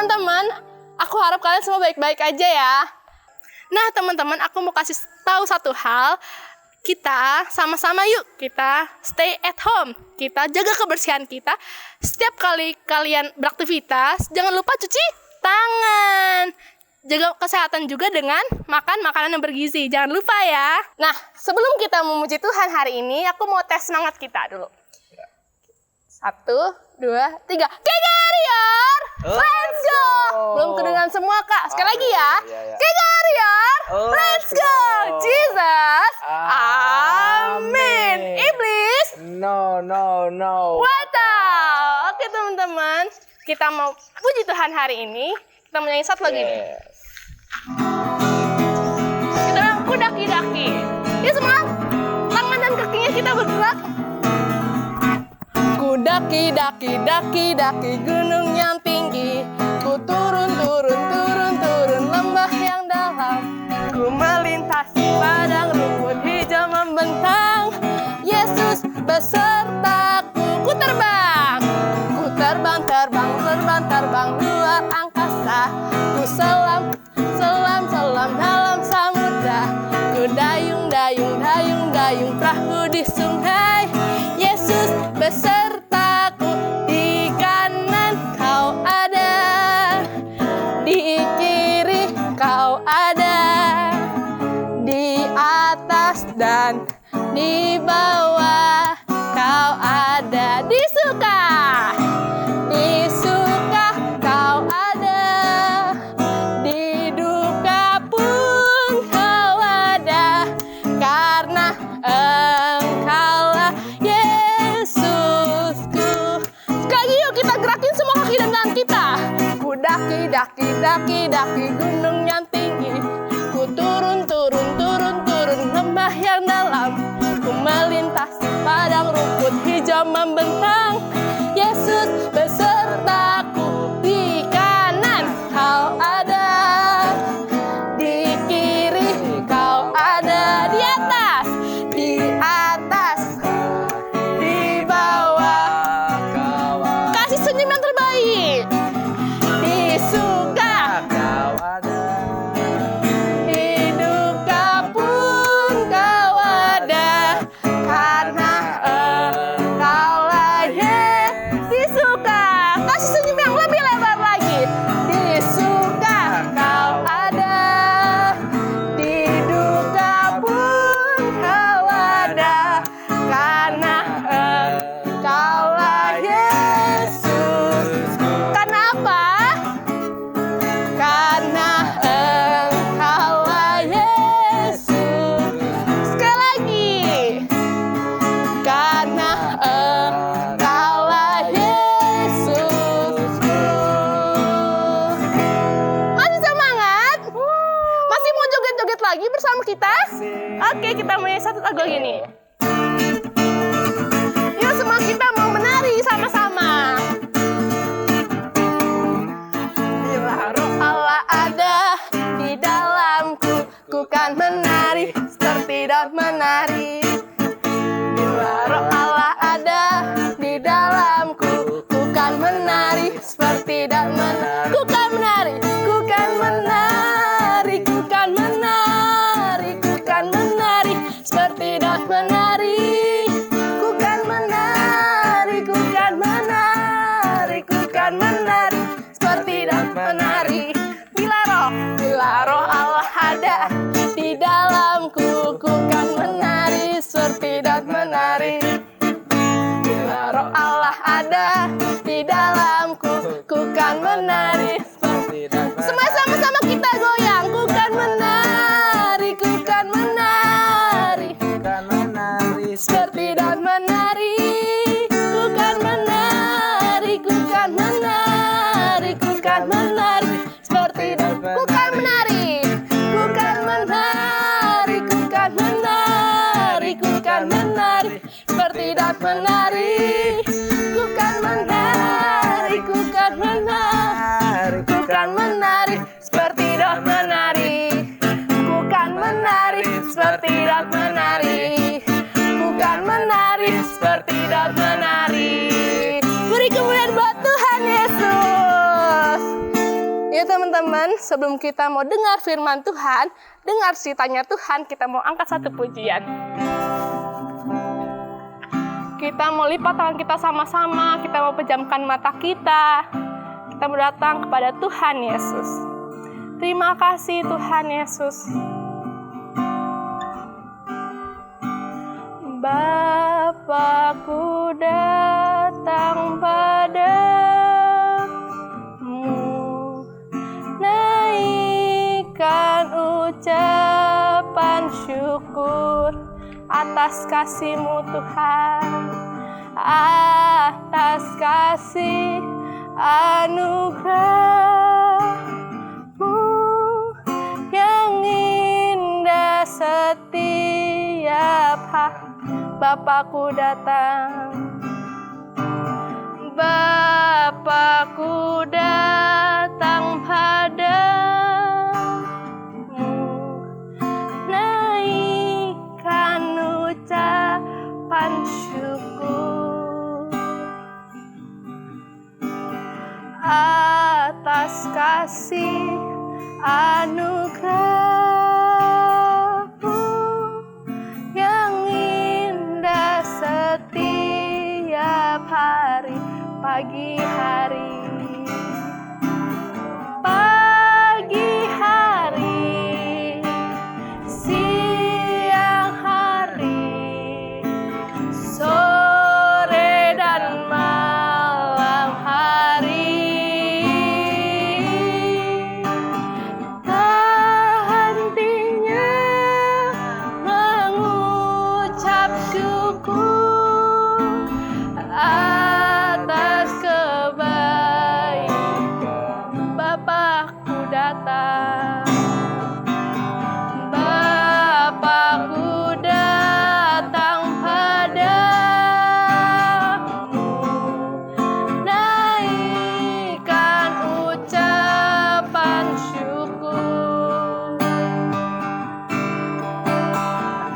teman-teman, aku harap kalian semua baik-baik aja ya. Nah teman-teman, aku mau kasih tahu satu hal. Kita sama-sama yuk, kita stay at home. Kita jaga kebersihan kita. Setiap kali kalian beraktivitas, jangan lupa cuci tangan. Jaga kesehatan juga dengan makan makanan yang bergizi. Jangan lupa ya. Nah, sebelum kita memuji Tuhan hari ini, aku mau tes semangat kita dulu. 1, 2, 3. Kegariar! Let's go! Belum kedengaran semua, Kak. Sekali lagi ya. Kegariar! Let's go! Jesus! Amin! Iblis! No. Waduh! Oke teman-teman, kita mau puji Tuhan hari ini. Kita menyanyi satu lagi nih. Kita bilang kudaki-daki. Ya semua, tangan dan kakinya kita bergerak. Daki gunung yang tinggi, ku turun lembah yang dalam, ku melintasi padang rumput hijau membentang. Yesus besertaku, ku terbang luar angkasa, ku selam dalam samudra, ku dayung perahu di sungai. Yesus besertaku, di kanan kau ada, di kiri kau ada, di atas dan di bawah kau ada. Di suka kau ada, di duka pun kau ada, karena Engkaulah Yesusku. Sekali lagi yuk, kita gerakin semua kaki dan tangan kita. Ku daki gunung yang tinggi, ku turun lembah yang dalam, ku melintasi padang rumput hijau membentang. Yesus besertaku, di kanan kau ada, di kiri kau ada, di atas, di bawah. Kasih senyum yang terbaik. Di suka Kau ada, di duka pun kau ada, karena Engkaulah Yesus. Di suka, kasih senyum yang lebih lebar lagi. Di suka kau ada, di duka pun kau ada, karena Engkaulah Yesus. Karena apa? Karena Engkaulah Yesus. Sekali lagi. Karena Engkaulah Yesusku. Masih semangat? Masih mau joget-joget lagi bersama kita? Oke, kita mau satu lagu lagi nih. Yuk semua kita mau menari sama-sama. Bila roh Allah ada di dalamku, ku kan menari seperti Daud menari. Bila roh Allah ada di dalamku, ku kan menari seperti Daud menari. Ku kan menari, ku kan menari, ku kan menari, ku kan menari seperti Daud menari. Ku kan menari, ku kan menari, ku kan menari seperti Daud menari. Bila roh Allah ada di dalamku, ku kan menari seperti Daud menari. Bila roh Allah ada di dalamku, ku kan menari seperti Daud menari. Semua sama-sama kita goyang. Ku kan menari, ku kan menari, kan menari seperti Daud menari. Ku kan menari, ku kan menari, ku kan menari seperti Daud. Ku kan menari, ku kan menari, ku kan menari, ku kan menari seperti Daud menari. Ku kan menari, ku kan menari, ku kan menari seperti Daud menari. Ku kan menari seperti Daud menari. Ku kan menari seperti Daud menari. Beri kemuliaan buat Tuhan Yesus. teman-teman, sebelum kita mau dengar firman Tuhan, dengar ceritanya Tuhan, kita mau angkat satu pujian. Kita mau lipat tangan kita sama-sama, kita mau pejamkan mata kita. Kita mau datang kepada Tuhan Yesus. Terima kasih Tuhan Yesus. Bapa-Ku datang padamu, naikkan ucapan syukur atas kasih-Mu Tuhan, atas kasih anugerah-Mu yang indah setiap hari. Bapa-Ku datang, Bapa-Ku datang padamu, naikkan ucapan syukur atas kasih anugerah-Mu yang indah setiap hari, pagi hari, siang hari, sore dan malam hari. Tak hentinya mengucap syukur atas kebaikan. Bapa-Ku datang, Bapa-Ku datang padamu, naikkan ucapan syukur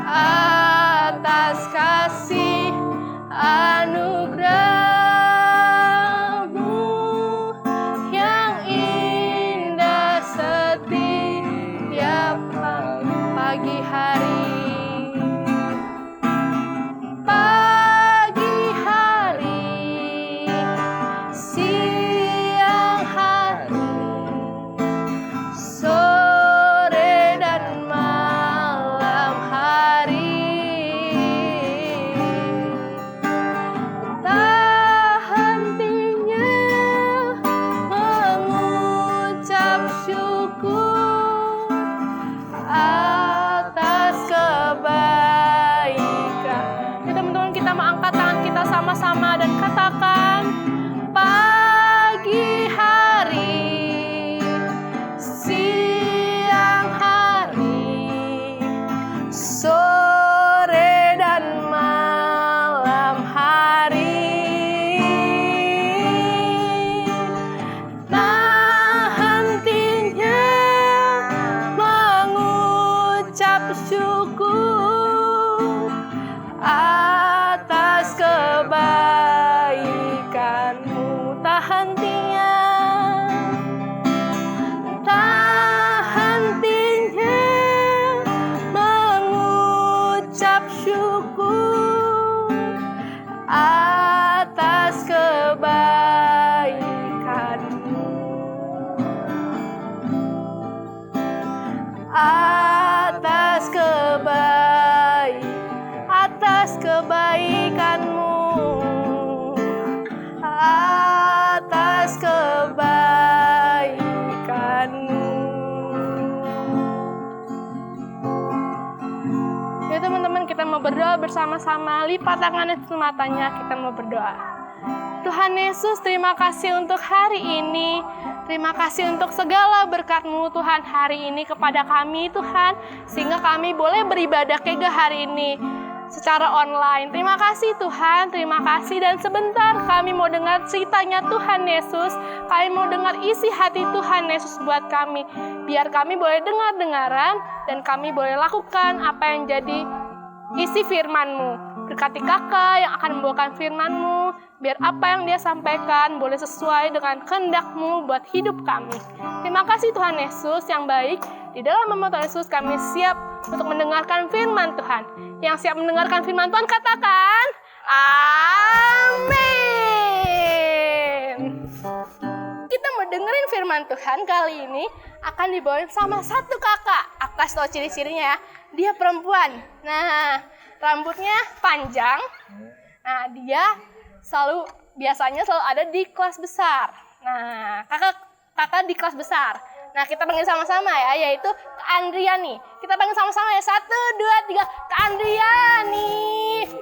atas kasih anugerah-Mu yang indah setiap pagi hari, siang hari, sore dan malam hari. Tak hentinya mengucap syukur atas kebaikan. Ya teman-teman, kita mau angkat tangan kita sama-sama dan katakan, pagi hari, siang hari, sore dan malam hari. Tak hentinya mengucap syukur atas kebaikan-Mu. Tak hentinya mengucap syukur atas kebaikan-Mu, atas kebaikan-Mu, atas kebaikan-Mu. Ya teman-teman, kita mau berdoa bersama-sama, lipat tangannya matanya, kita mau berdoa. Tuhan Yesus, terima kasih untuk hari ini. Terima kasih untuk segala berkat-Mu Tuhan hari ini kepada kami Tuhan, sehingga kami boleh beribadah kega hari ini secara online. Terima kasih Tuhan, terima kasih. Dan sebentar kami mau dengar ceritanya Tuhan Yesus. Kami mau dengar isi hati Tuhan Yesus buat kami. Biar kami boleh dengar-dengaran dan kami boleh lakukan apa yang jadi isi firman-Mu. Berkati kakak yang akan membawakan firman-Mu. biar apa yang dia sampaikan boleh sesuai dengan kehendak-Mu buat hidup kami. Terima kasih Tuhan Yesus yang baik. Di dalam nama Tuhan Yesus kami siap untuk mendengarkan firman Tuhan. Yang siap mendengarkan firman Tuhan katakan, amin. Kita mau dengerin firman Tuhan kali ini akan dibawain sama satu kakak. Aku kasih tau ciri-cirinya ya. Dia perempuan. Nah, rambutnya panjang. Nah, dia biasanya selalu ada di kelas besar. Nah, kakak di kelas besar. Nah, kita panggil sama-sama ya, yaitu Kak Andriani. Kita panggil sama-sama ya, 1, 2, 3, Kak Andriani.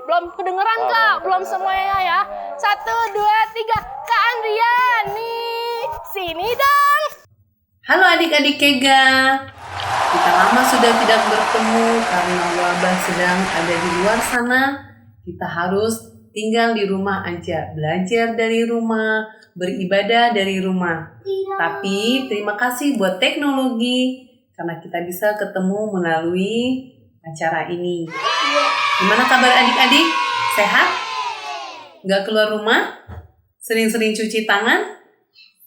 Belum kedengeran Kak? Belum semuanya ya. 1, 2, 3, Kak Andriani. Sini dong. Halo adik-adik Kega. Kita lama sudah tidak bertemu karena wabah sedang ada di luar sana. Kita harus tinggal di rumah aja, belajar dari rumah, beribadah dari rumah. Tapi terima kasih buat teknologi karena kita bisa ketemu melalui acara ini. Gimana kabar adik-adik? Sehat? Nggak keluar rumah? Sering-sering cuci tangan?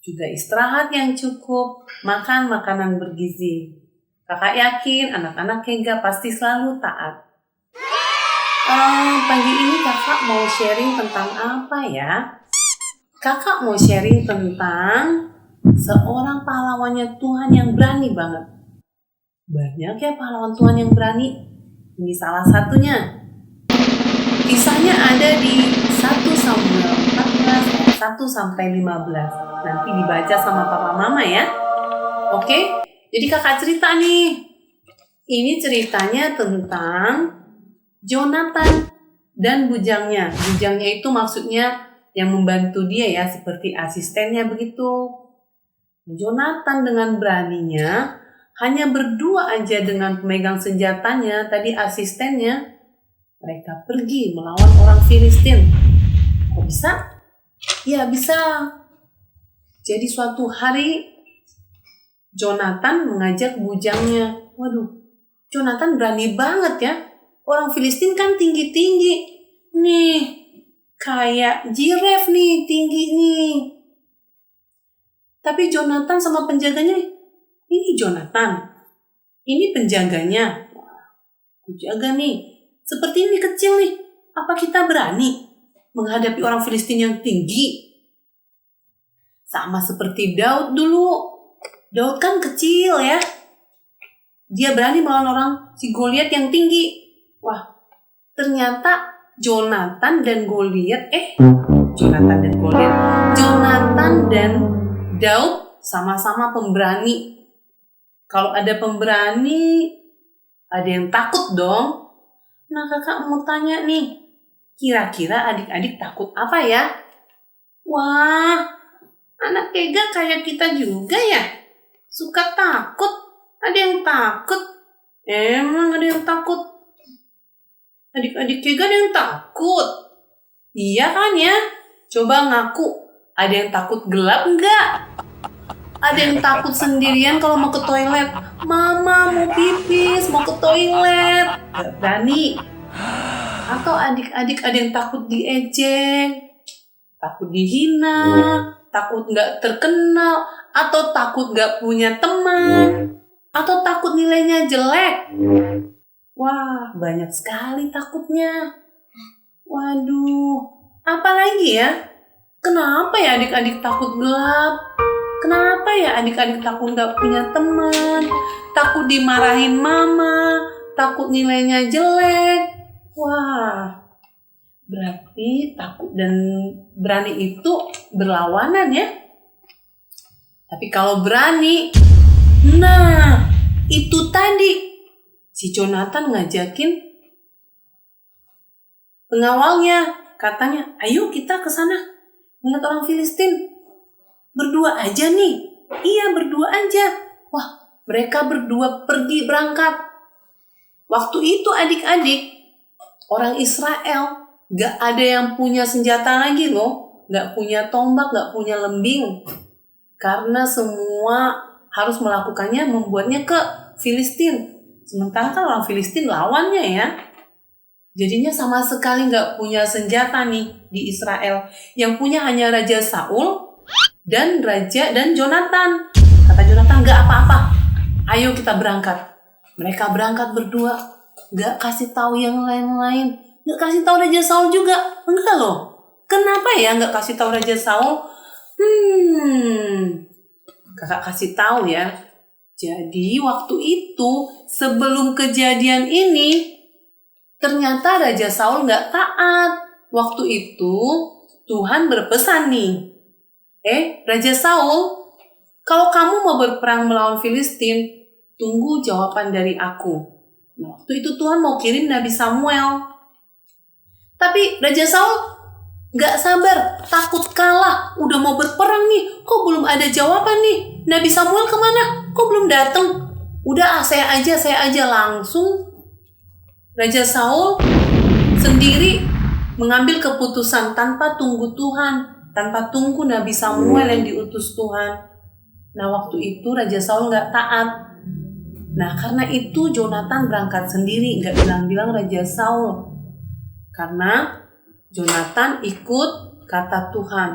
Juga istirahat yang cukup, makan makanan bergizi. Kakak yakin anak-anak Kega pasti selalu taat. Pagi ini kakak mau sharing tentang apa ya? Kakak mau sharing tentang seorang pahlawannya Tuhan yang berani banget. Banyak ya pahlawan Tuhan yang berani. Ini salah satunya. Kisahnya ada di 1 Samuel 14 ayat 1 sampai 15. Nanti dibaca sama papa mama ya. Oke? Jadi kakak cerita nih. Ini ceritanya tentang Jonathan dan bujangnya. Bujangnya itu maksudnya yang membantu dia ya, seperti asistennya begitu. Jonathan dengan beraninya hanya berdua aja dengan pemegang senjatanya, tadi asistennya. Mereka pergi melawan orang Filistin. Kok bisa? Ya bisa. Jadi suatu hari Jonathan mengajak bujangnya. Waduh, Jonathan berani banget ya. Orang Filistin kan tinggi-tinggi. Nih, kayak jiref nih, tinggi nih. Tapi Jonathan sama penjaganya, ini Jonathan. Ini penjaganya. Wah, penjaga nih. Seperti ini kecil nih. Apa kita berani menghadapi orang Filistin yang tinggi? Sama seperti Daud dulu. Daud kan kecil ya. Dia berani melawan orang si Goliat yang tinggi. Wah, ternyata Jonathan dan Daud sama-sama pemberani. Kalau ada pemberani, ada yang takut dong. Nah, kakak mau tanya nih, kira-kira adik-adik takut apa ya? Wah, anak Kega kayak kita juga ya. Suka takut. Ada yang takut. Emang ada yang takut. Adik-adik Kega ada yang takut. Iya kan ya? Coba ngaku. Ada yang takut gelap enggak? Ada yang takut sendirian kalau mau ke toilet. Mama mau pipis, mau ke toilet. Gak berani. Atau adik-adik ada yang takut diejek, takut dihina, takut gak terkenal, atau takut gak punya teman, atau takut nilainya jelek. Wah, banyak sekali takutnya. Waduh, apa lagi ya? Kenapa ya adik-adik takut gelap? Kenapa ya adik-adik takut gak punya teman? Takut dimarahin mama? Takut nilainya jelek? Wah, berarti takut dan berani itu berlawanan ya? Tapi kalau berani, nah itu tadi. Si Jonathan ngajakin pengawalnya, katanya, ayo kita ke sana melihat orang Filistin. Berdua aja nih. Iya, berdua aja. Wah, mereka berdua pergi berangkat. Waktu itu adik-adik, orang Israel gak ada yang punya senjata lagi loh. Gak punya tombak, gak punya lembing. Karena semua harus melakukannya, membuatnya ke Filistin. Sementara kan orang Filistin lawannya ya. Jadinya sama sekali nggak punya senjata nih di Israel. Yang punya hanya Raja Saul dan Jonathan. Kata Jonathan, nggak apa-apa. Ayo kita berangkat. Mereka berangkat berdua. Nggak kasih tahu yang lain-lain. Nggak kasih tahu Raja Saul juga. Enggak loh. Kenapa ya nggak kasih tahu Raja Saul? Kakak kasih tahu ya. Jadi waktu itu sebelum kejadian ini, ternyata Raja Saul nggak taat. Waktu itu Tuhan berpesan nih, Raja Saul, kalau kamu mau berperang melawan Filistin, tunggu jawaban dari aku. Nah, waktu itu Tuhan mau kirim Nabi Samuel. Tapi Raja Saul nggak sabar, takut kalah. Udah mau berperang nih, kok belum ada jawaban nih? Nabi Samuel kemana? Kok belum datang? Udah, saya aja langsung. Raja Saul sendiri mengambil keputusan tanpa tunggu Tuhan, tanpa tunggu Nabi Samuel yang diutus Tuhan. Nah, waktu itu Raja Saul nggak taat. Nah, karena itu Jonathan berangkat sendiri, nggak bilang-bilang Raja Saul. Karena Jonathan ikut kata Tuhan.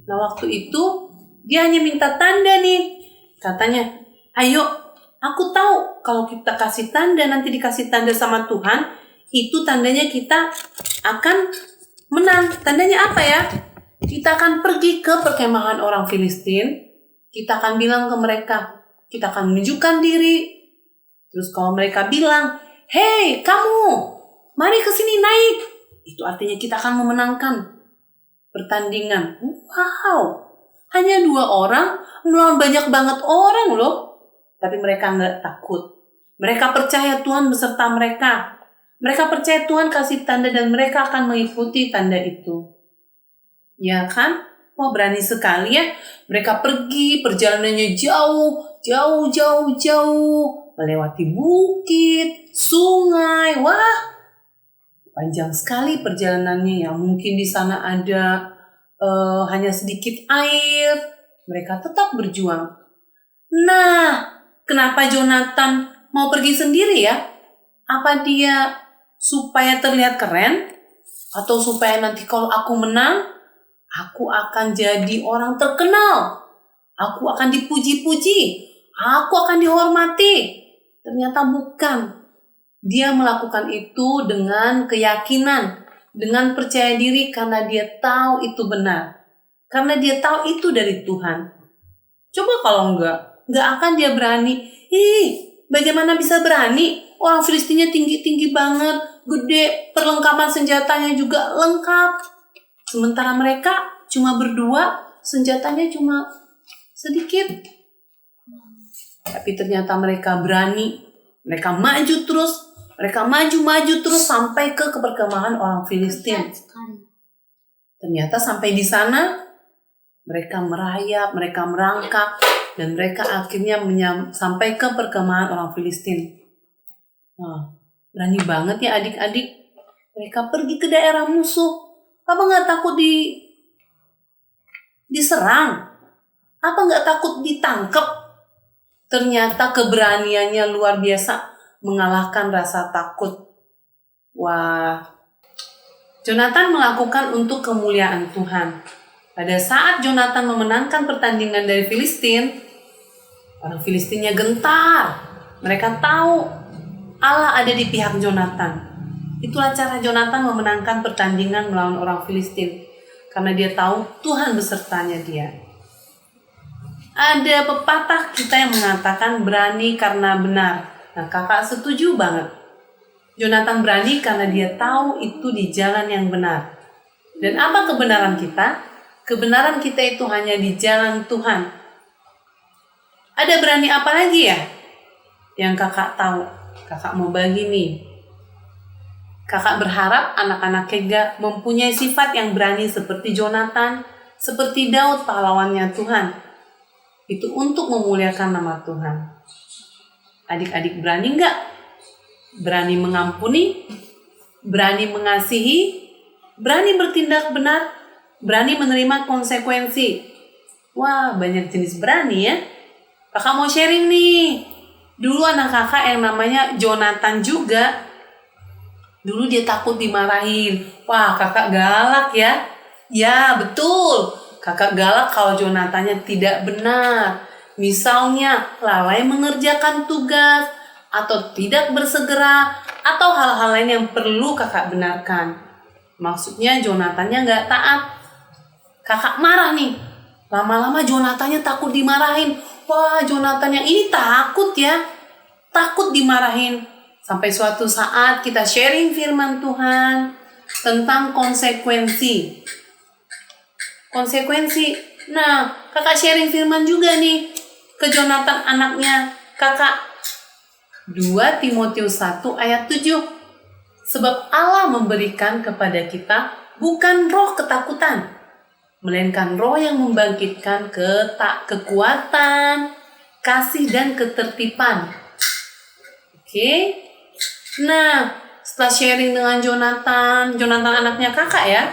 Nah, waktu itu dia hanya minta tanda nih. Katanya, ayo, aku tahu kalau kita kasih tanda, nanti dikasih tanda sama Tuhan, itu tandanya kita akan menang. Tandanya apa ya? Kita akan pergi ke perkemahan orang Filistin, kita akan bilang ke mereka, kita akan menunjukkan diri. Terus kalau mereka bilang, hei kamu, mari ke sini naik. Itu artinya kita akan memenangkan pertandingan. Wow, hanya 2 orang melawan banyak banget orang loh. Tapi mereka nggak takut. Mereka percaya Tuhan beserta mereka. Mereka percaya Tuhan kasih tanda dan mereka akan mengikuti tanda itu. Ya kan? Wah, berani sekali ya. Mereka pergi, perjalanannya jauh. Melewati bukit, sungai. Wah, panjang sekali perjalanannya ya. Mungkin di sana ada hanya sedikit air. Mereka tetap berjuang. Nah, kenapa Jonathan mau pergi sendiri ya? Apa dia supaya terlihat keren? Atau supaya nanti kalau aku menang, aku akan jadi orang terkenal. Aku akan dipuji-puji. Aku akan dihormati. Ternyata bukan. Dia melakukan itu dengan keyakinan, dengan percaya diri karena dia tahu itu benar. Karena dia tahu itu dari Tuhan. Coba kalau nggak akan dia berani. Bagaimana bisa berani? Orang Filistinnya tinggi-tinggi banget, gede, perlengkapan senjatanya juga lengkap. Sementara mereka cuma berdua, senjatanya cuma sedikit. Tapi ternyata mereka berani. Mereka maju terus sampai ke perkemahan orang Filistin. Ternyata sampai di sana, mereka merayap, mereka merangkak, dan mereka akhirnya sampai ke perkemahan orang Filistin. Nah, berani banget ya adik-adik. Mereka pergi ke daerah musuh. Apa nggak takut diserang? Apa nggak takut ditangkap? Ternyata keberaniannya luar biasa, mengalahkan rasa takut. Wah, Jonathan melakukan untuk kemuliaan Tuhan. Pada saat Jonathan memenangkan pertandingan dari Filistin, orang Filistinnya gentar. Mereka tahu Allah ada di pihak Jonathan. Itulah cara Jonathan memenangkan pertandingan melawan orang Filistin. Karena dia tahu Tuhan besertanya dia. Ada pepatah kita yang mengatakan berani karena benar. Nah, kakak setuju banget. Jonathan berani karena dia tahu itu di jalan yang benar. Dan apa kebenaran kita? Kebenaran kita itu hanya di jalan Tuhan. Ada berani apa lagi ya? Yang kakak tahu. Kakak mau bagi nih. Kakak berharap anak-anak Kega mempunyai sifat yang berani seperti Jonathan, seperti Daud pahlawannya Tuhan. Itu untuk memuliakan nama Tuhan. Adik-adik berani nggak? Berani mengampuni, berani mengasihi, berani bertindak benar, berani menerima konsekuensi. Wah, banyak jenis berani ya. Kakak mau sharing nih. Dulu anak kakak yang namanya Jonathan juga. Dulu dia takut dimarahin. Wah, kakak galak ya. Ya, betul. Kakak galak kalau Jonathannya tidak benar. Misalnya, lalai mengerjakan tugas, atau tidak bersegera, atau hal-hal lain yang perlu kakak benarkan. Maksudnya Jonathannya nggak taat. Kakak marah nih. Lama-lama Jonathannya takut dimarahin. Wah, Jonathan yang ini takut ya. Takut dimarahin. Sampai suatu saat kita sharing firman Tuhan tentang konsekuensi. Nah, kakak sharing firman juga nih ke Jonathan anaknya kakak. 2 Timotius 1 ayat 7. Sebab Allah memberikan kepada kita bukan roh ketakutan, melainkan roh yang membangkitkan kekuatan, kasih, dan ketertiban. Oke. Nah, setelah sharing dengan Jonathan anaknya kakak ya,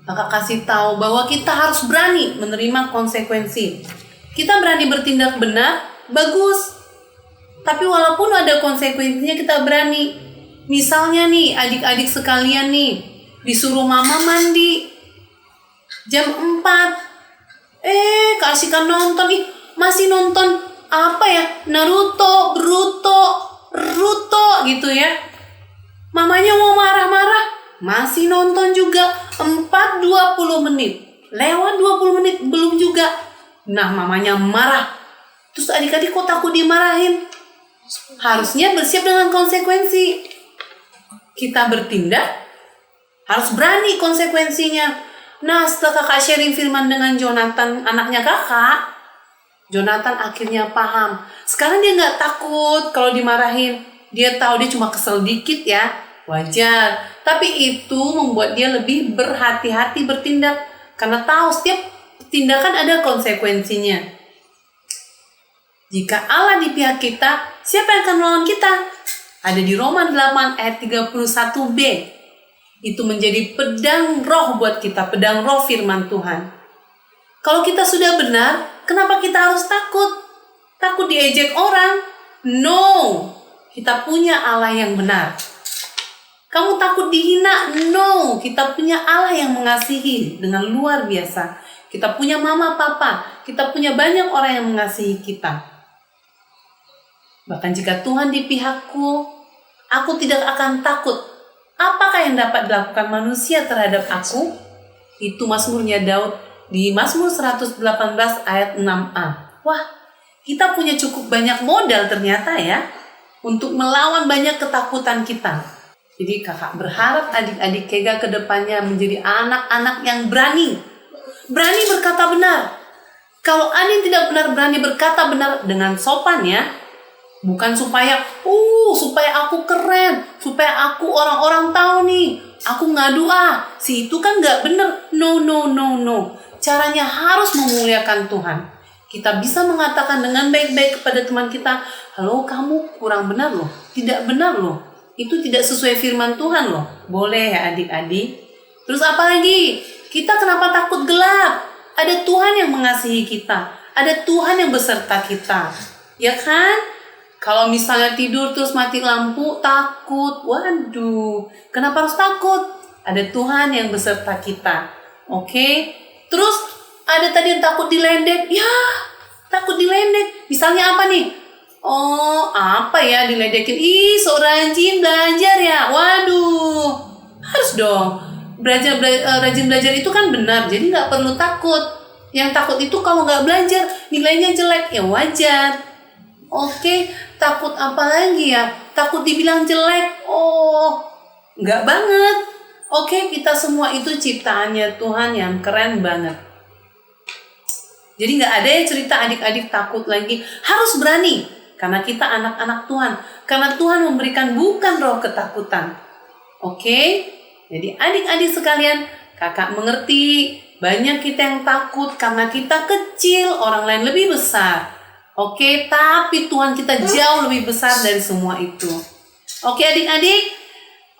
kakak kasih tahu bahwa kita harus berani menerima konsekuensi. Kita berani bertindak benar, bagus. Tapi walaupun ada konsekuensinya kita berani. Misalnya nih, adik-adik sekalian nih, disuruh mama mandi jam 4. Kasihkan nonton. Masih nonton apa ya? Naruto, Boruto gitu ya. Mamanya mau marah-marah, masih nonton juga 4:20 menit. Lewat 20 menit belum juga. Nah, mamanya marah. Terus adik-adik kok takut dimarahin? Harusnya bersiap dengan konsekuensi. Kita bertindak harus berani konsekuensinya. Nah, setelah kakak sharing firman dengan Jonathan, anaknya kakak, Jonathan akhirnya paham. Sekarang dia nggak takut kalau dimarahin. Dia tahu dia cuma kesel dikit ya, wajar. Tapi itu membuat dia lebih berhati-hati bertindak. Karena tahu setiap tindakan ada konsekuensinya. Jika Allah di pihak kita, siapa yang akan melawan kita? Ada di Roma 8 ayat 31b. Itu menjadi pedang roh buat kita, pedang roh firman Tuhan. Kalau kita sudah benar, kenapa kita harus takut? Takut diejek orang? No, kita punya Allah yang benar. Kamu takut dihina? No, kita punya Allah yang mengasihi dengan luar biasa. Kita punya mama, papa, kita punya banyak orang yang mengasihi kita. Bahkan jika Tuhan di pihakku, aku tidak akan takut. Apakah yang dapat dilakukan manusia terhadap aku? Itu Mazmurnya Daud di Mazmur 118 ayat 6a. Wah, kita punya cukup banyak modal ternyata ya untuk melawan banyak ketakutan kita. Jadi kakak berharap adik-adik Kega ke depannya menjadi anak-anak yang berani. Berani berkata benar. Kalau Anin tidak benar berani berkata benar dengan sopan ya. Bukan supaya aku keren, supaya aku orang-orang tahu nih, aku ngadu si itu kan nggak bener. No. Caranya harus memuliakan Tuhan. Kita bisa mengatakan dengan baik-baik kepada teman kita, halo kamu kurang benar loh, tidak benar loh, itu tidak sesuai firman Tuhan loh. Boleh ya adik-adik. Terus apa lagi? Kita kenapa takut gelap? Ada Tuhan yang mengasihi kita, ada Tuhan yang beserta kita, ya kan? Kalau misalnya tidur terus mati lampu, takut. Waduh, kenapa harus takut? Ada Tuhan yang beserta kita. Oke? Terus ada tadi yang takut diledek. Ya, takut diledek. Misalnya apa nih? Apa ya diledekin? Sok rajin belajar ya. Waduh, harus dong. Rajin belajar itu kan benar. Jadi nggak perlu takut. Yang takut itu kalau nggak belajar, nilainya jelek. Ya wajar. Oke, takut apa lagi ya? Takut dibilang jelek? Enggak banget. Oke, kita semua itu ciptaannya Tuhan yang keren banget. Jadi enggak ada yang cerita adik-adik takut lagi. Harus berani, karena kita anak-anak Tuhan. Karena Tuhan memberikan bukan roh ketakutan. Oke? Jadi adik-adik sekalian, kakak mengerti. Banyak kita yang takut karena kita kecil, orang lain lebih besar. Oke, tapi Tuhan kita jauh lebih besar dari semua itu. Oke adik-adik?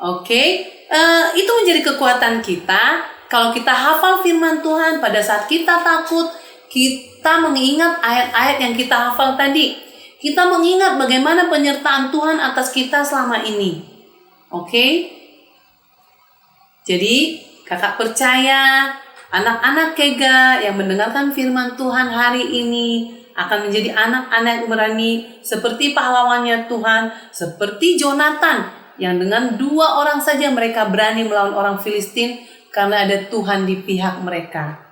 Oke, itu menjadi kekuatan kita. Kalau kita hafal firman Tuhan pada saat kita takut, kita mengingat ayat-ayat yang kita hafal tadi. Kita mengingat bagaimana penyertaan Tuhan atas kita selama ini. Oke? Jadi, kakak percaya anak-anak Kega yang mendengarkan firman Tuhan hari ini akan menjadi anak-anak yang berani seperti pahlawannya Tuhan, seperti Jonathan yang dengan 2 orang saja mereka berani melawan orang Filistin karena ada Tuhan di pihak mereka.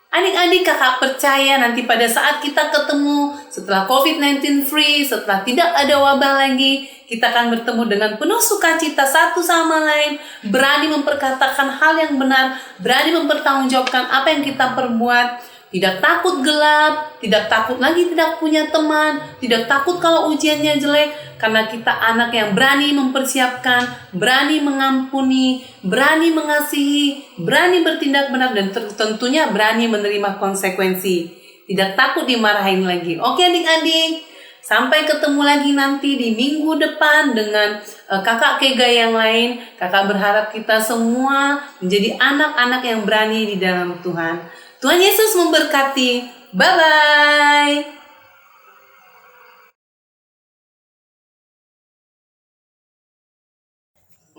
Adik-adik, kakak percaya nanti pada saat kita ketemu setelah COVID-19 free, setelah tidak ada wabah lagi, kita akan bertemu dengan penuh sukacita satu sama lain, berani memperkatakan hal yang benar, berani mempertanggungjawabkan apa yang kita perbuat, tidak takut gelap, tidak takut lagi tidak punya teman, tidak takut kalau ujiannya jelek, karena kita anak yang berani mempersiapkan, berani mengampuni, berani mengasihi, berani bertindak benar, dan tentunya berani menerima konsekuensi. Tidak takut dimarahin lagi. Oke adik-adik, sampai ketemu lagi nanti di minggu depan dengan kakak Kega yang lain. Kakak berharap kita semua menjadi anak-anak yang berani di dalam Tuhan. Tuhan Yesus memberkati. Bye-bye.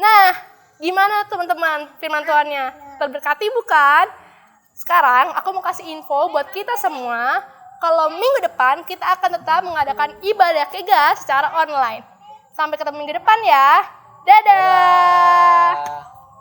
Nah, gimana teman-teman firman Tuhannya? Terberkati bukan? Sekarang aku mau kasih info buat kita semua. Kalau minggu depan kita akan tetap mengadakan ibadah Kega secara online. Sampai ketemu minggu depan ya. Dadah.